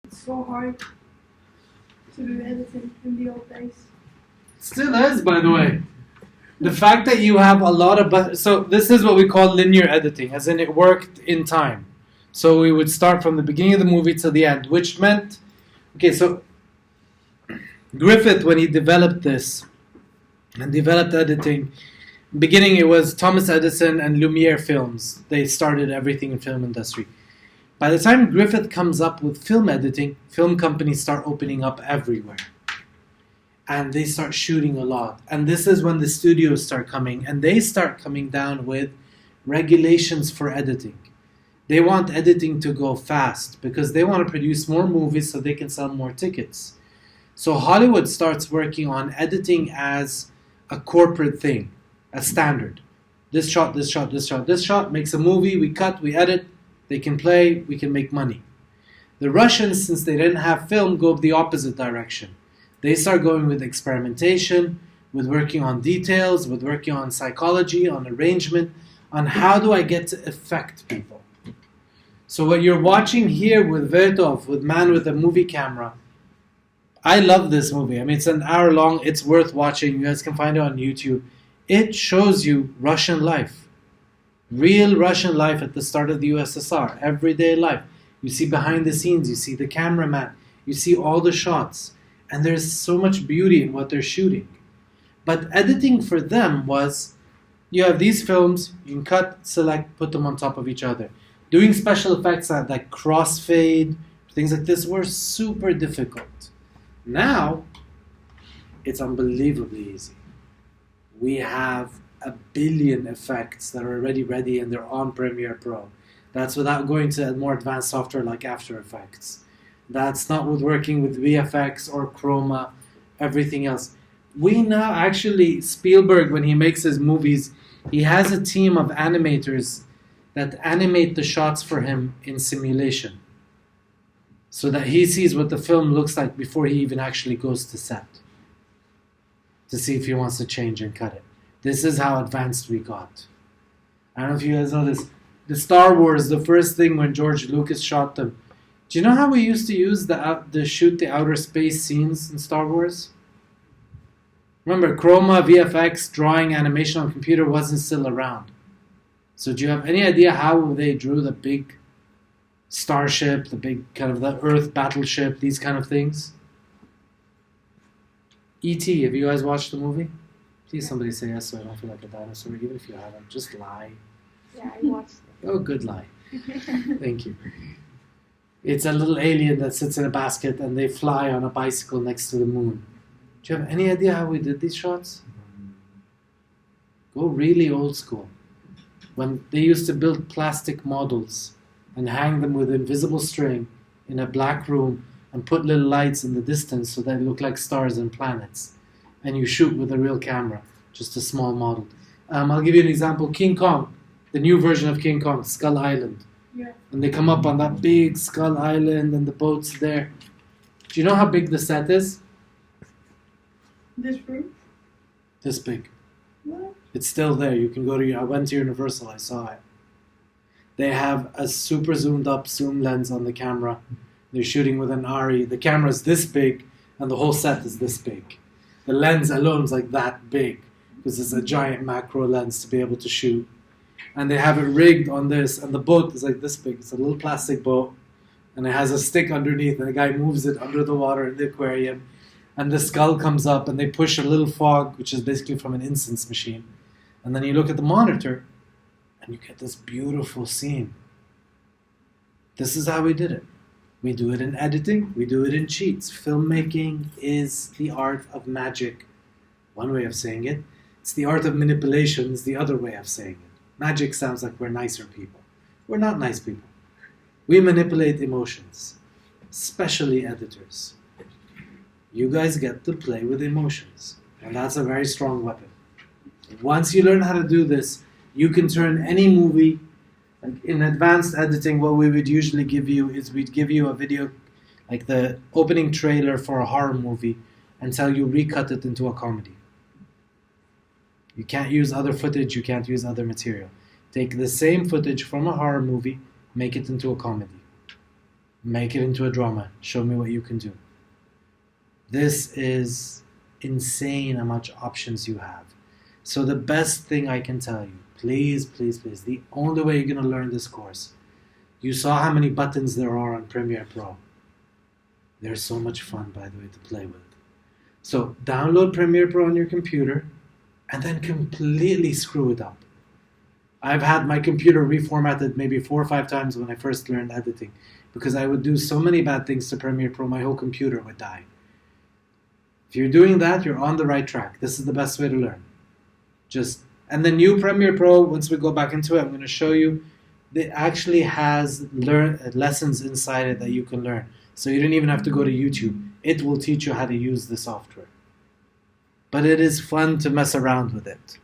It's so hard to do editing in the old days. Still is, by the way. The fact that you have a lot of... So this is what we call linear editing, as in it worked in time. So we would start from the beginning of the movie to the end, which meant... Okay, so Griffith, when he developed this and developed editing, beginning it was Thomas Edison and Lumiere films. They started everything in film industry. By the time Griffith comes up with film editing, film companies start opening up everywhere. And they start shooting a lot. And this is when the studios start coming. And they start coming down with regulations for editing. They want editing to go fast because they want to produce more movies so they can sell more tickets. So Hollywood starts working on editing as a corporate thing, a standard. This shot, this shot, this shot, this shot makes a movie, we cut, we edit, they can play, we can make money. The Russians, since they didn't have film, go the opposite direction. They start going with experimentation, with working on details, with working on psychology, on arrangement, on how do I get to affect people. So what you're watching here with Vertov, with Man with a Movie Camera, I love this movie. I mean, it's an hour long. It's worth watching. You guys can find it on YouTube. It shows you Russian life. Real Russian life at the start of the USSR. Everyday life. You see behind the scenes. You see the cameraman. You see all the shots. And there's so much beauty in what they're shooting. But editing for them was, you have these films, you can cut, select, put them on top of each other. Doing special effects like crossfade, things like this were super difficult. Now, it's unbelievably easy. We have a billion effects that are already ready and they're on Premiere Pro. That's without going to more advanced software like After Effects. That's not with working with VFX or Chroma, everything else. We now actually, Spielberg, when he makes his movies, he has a team of animators that animate the shots for him in simulation, so that he sees what the film looks like before he even actually goes to set, to see if he wants to change and cut it. This is how advanced we got. I don't know if you guys know this. The Star Wars, the first thing when George Lucas shot them, do you know how we used to use the shoot the outer space scenes in Star Wars? Remember, Chroma, VFX, drawing, animation on computer wasn't still around. So do you have any idea how they drew the big starship, the big kind of the Earth battleship, these kind of things? E.T., have you guys watched the movie? Please somebody say yes so I don't feel like a dinosaur, even if you haven't. Just lie. Yeah, I watched it. Oh, good lie. Thank you. It's a little alien that sits in a basket and they fly on a bicycle next to the moon. Do you have any idea how we did these shots? Go really old school. When they used to build plastic models and hang them with invisible string in a black room and put little lights in the distance so that they look like stars and planets. And you shoot with a real camera, just a small model. I'll give you an example. King Kong, the new version of King Kong, Skull Island. Yeah. And they come up on that big Skull Island and the boat's there. Do you know how big the set is? This room? This big. What? It's still there. You can go to... I went to Universal. I saw it. They have a super zoomed up zoom lens on the camera. They're shooting with an ARRI. The camera's this big and the whole set is this big. The lens alone is like that big because it's a giant macro lens to be able to shoot. And they have it rigged on this, and the boat is like this big. It's a little plastic boat, and it has a stick underneath, and the guy moves it under the water in the aquarium, and the skull comes up, and they push a little fog, which is basically from an incense machine. And then you look at the monitor, and you get this beautiful scene. This is how we did it. We do it in editing, we do it in cheats. Filmmaking is the art of magic. One way of saying it. It's the art of manipulation is the other way of saying it. Magic sounds like we're nicer people. We're not nice people. We manipulate emotions, especially editors. You guys get to play with emotions, and that's a very strong weapon. Once you learn how to do this, you can turn any movie, like in advanced editing, what we would usually give you is we'd give you a video, like the opening trailer for a horror movie, and tell you recut it into a comedy. You can't use other footage, you can't use other material. Take the same footage from a horror movie, make it into a comedy. Make it into a drama. Show me what you can do. This is insane how much options you have. So the best thing I can tell you, please, please, please, the only way you're going to learn this course, you saw how many buttons there are on Premiere Pro. They're so much fun, by the way, to play with. So download Premiere Pro on your computer and then completely screw it up. I've had my computer reformatted maybe 4 or 5 times when I first learned editing because I would do so many bad things to Premiere Pro, my whole computer would die. If you're doing that, you're on the right track. This is the best way to learn. And the new Premiere Pro, once we go back into it, I'm going to show you, it actually has lessons inside it that you can learn. So you don't even have to go to YouTube. It will teach you how to use the software. But it is fun to mess around with it.